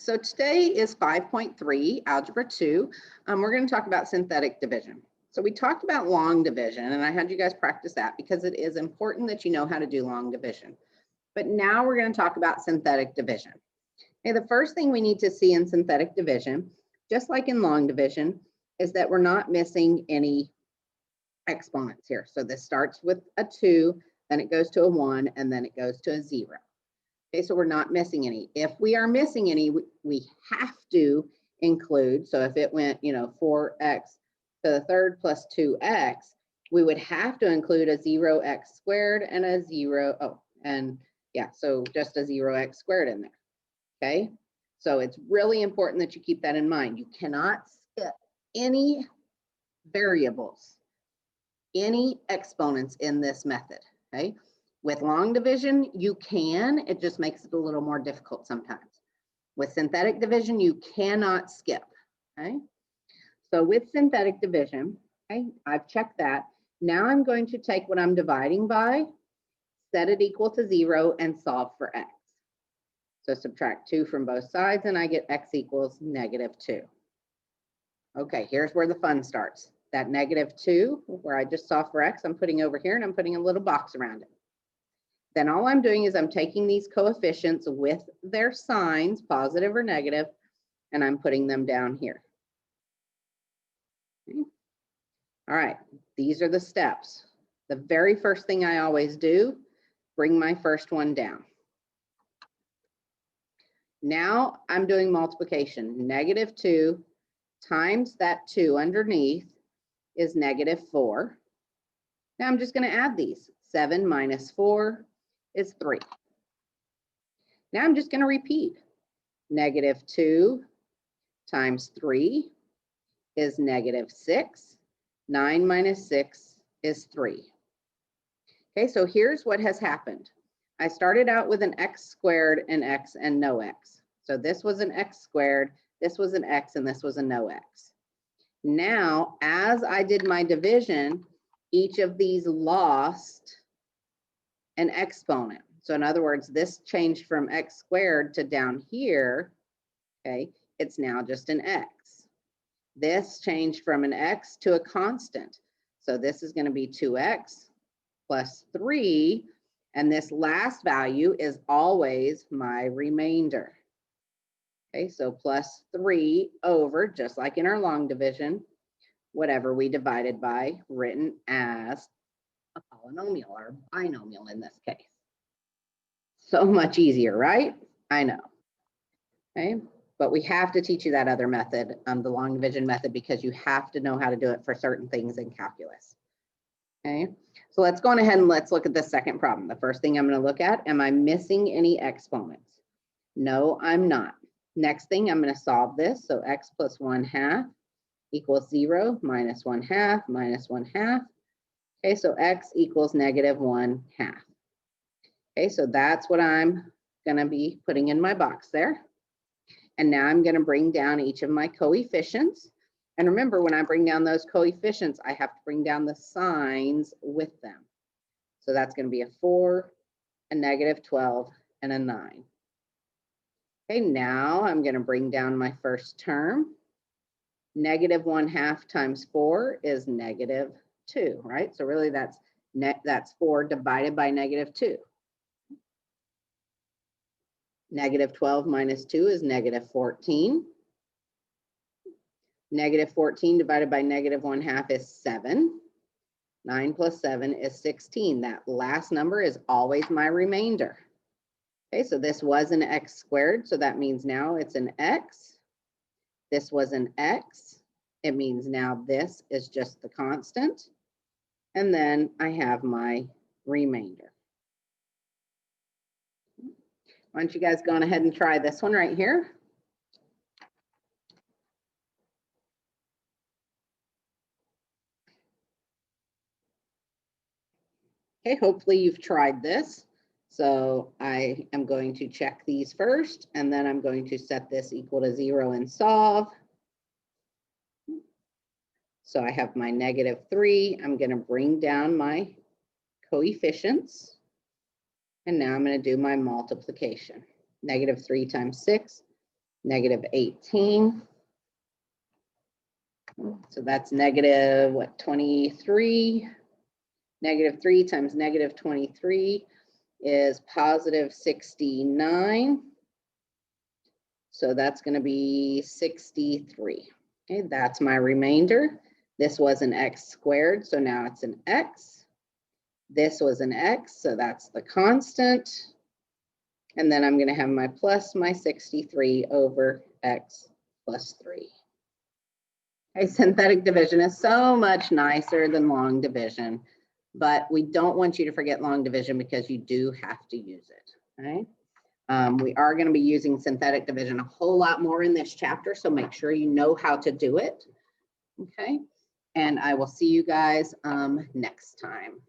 So today is 5.3, Algebra 2. We're going to talk about synthetic division. So we talked about long division, and I had you guys practice that because it is important that you know how to do long division. But now we're going to talk about synthetic division. Okay, the first thing we need to see in synthetic division, just like in long division, is that we're not missing any exponents here. So this starts with a 2, then it goes to a 1, and then it goes to a 0. Okay, so we're not missing any. If we are missing any, we have to include, so if it went, 4x to the third plus 2x, we would have to include a 0x squared and a 0, so just a 0x squared in there, okay? So it's really important that you keep that in mind. You cannot skip any variables, any exponents in this method, okay? With long division, you can, it just makes it a little more difficult sometimes. With synthetic division, you cannot skip, okay? So with synthetic division, okay, I've checked that. Now I'm going to take what I'm dividing by, set it equal to 0, and solve for x. So subtract 2 from both sides, and I get x equals -2. Okay, here's where the fun starts. That -2, where I just solved for x, I'm putting over here, and I'm putting a little box around it. Then all I'm doing is I'm taking these coefficients with their signs, positive or negative, and I'm putting them down here. Okay. All right, these are the steps. The very first thing I always do, bring my first one down. Now I'm doing multiplication. -2 times that 2 underneath is -4. Now I'm just going to add these. 7 minus 4 is 3. Now I'm just going to repeat. -2 times 3 is -6. 9 minus 6 is 3. Okay, so here's what has happened. I started out with an x squared, an x, and no x. So this was an x squared, this was an x, and this was a no x. Now, as I did my division, each of these lost an exponent. So in other words, this changed from x squared to down here, okay, it's now just an x. This changed from an x to a constant. So this is going to be 2x plus 3, and this last value is always my remainder. Okay, so plus 3 over, just like in our long division, whatever we divided by, written as a polynomial or binomial in this case. So much easier, right? I know. Okay, but we have to teach you that other method, the long division method, because you have to know how to do it for certain things in calculus. Okay, so let's go on ahead and let's look at the second problem. The first thing I'm going to look at, am I missing any exponents? No, I'm not. Next thing, I'm going to solve this. So x plus 1/2 equals 0 minus 1/2 minus 1/2. Okay, so x equals -1/2. Okay, so that's what I'm going to be putting in my box there. And now I'm going to bring down each of my coefficients. And remember, when I bring down those coefficients, I have to bring down the signs with them. So that's going to be a 4, a -12, and a 9. Okay, now I'm going to bring down my first term. -1/2 times 4 is -2, right? So really that's 4 divided by -2. -12 minus 2 is -14. -14 divided by -1/2 is 7. 9 plus 7 is 16. That last number is always my remainder. Okay, so this was an x squared, so that means now it's an x. This was an x. It means now this is just the constant. And then I have my remainder. Why don't you guys go on ahead and try this one right here? Okay, hopefully you've tried this. So I am going to check these first, and then I'm going to set this equal to 0 and solve. So I have my -3. I'm going to bring down my coefficients. And now I'm going to do my multiplication. -3 times 6 negative 18. So that's negative, what, 23? Negative 3 times negative 23 is positive 69. So that's going to be 63. Okay, that's my remainder. This was an x squared, so now it's an x. This was an x, so that's the constant. And then I'm going to have my plus my 63 over x plus 3. Okay, synthetic division is so much nicer than long division, but we don't want you to forget long division because you do have to use it. Okay? We are going to be using synthetic division a whole lot more in this chapter, so make sure you know how to do it. Okay, and I will see you guys next time.